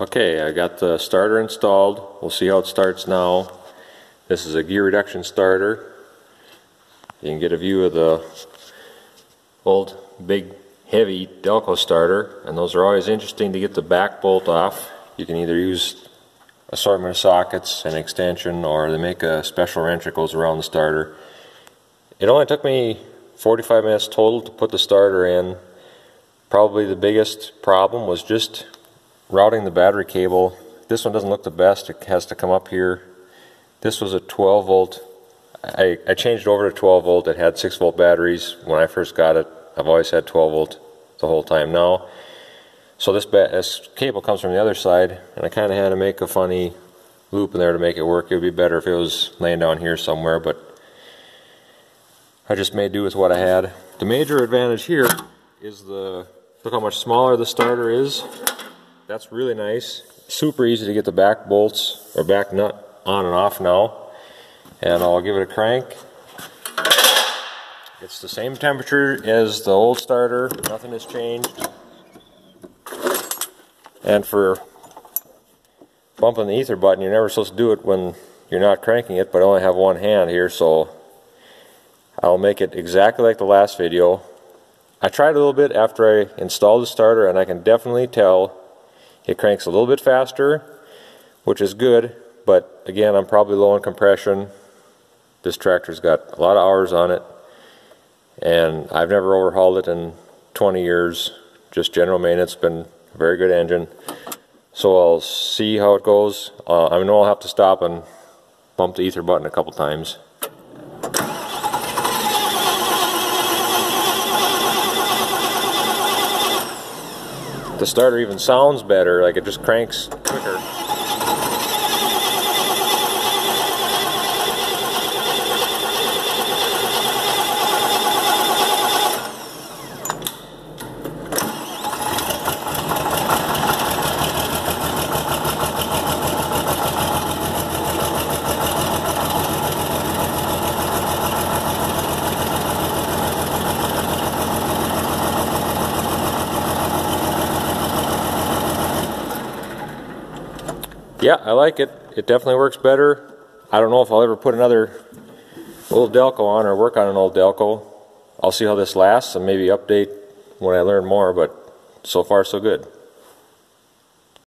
Okay, I got the starter installed. We'll see how it starts now. This is a gear reduction starter. You can get a view of the old big heavy Delco starter, and those are always interesting to get the back bolt off. You can either use assortment of sockets and extension, or they make a special wrench that goes around the starter. It only took me 45 minutes total to put the starter in. Probably the biggest problem was just routing the battery cable. This one doesn't look the best. It has to come up here. This was a 12 volt. I changed it over to 12 volt. It had 6 volt batteries when I first got it. I've always had 12 volt the whole time now. So this cable comes from the other side, and I kind of had to make a funny loop in there to make it work. It would be better if it was laying down here somewhere, but I just made do with what I had. The major advantage here is look how much smaller the starter is. That's really nice. Super easy to get the back bolts or back nut on and off now. And I'll give it a crank. It's the same temperature as the old starter. Nothing has changed. And for bumping the ether button, you're never supposed to do it when you're not cranking it, but I only have one hand here, so I'll make it exactly like the last video. I tried a little bit after I installed the starter, and I can definitely tell it cranks a little bit faster, which is good, but again, I'm probably low on compression. This tractor's got a lot of hours on it, and I've never overhauled it in 20 years. Just general maintenance. Been a very good engine. So I'll see how it goes. I know I'll have to stop and bump the ether button a couple times. The starter even sounds better, like it just cranks quicker. Yeah, I like it. It definitely works better. I don't know if I'll ever put another old Delco on or work on an old Delco. I'll see how this lasts and maybe update when I learn more, but so far so good.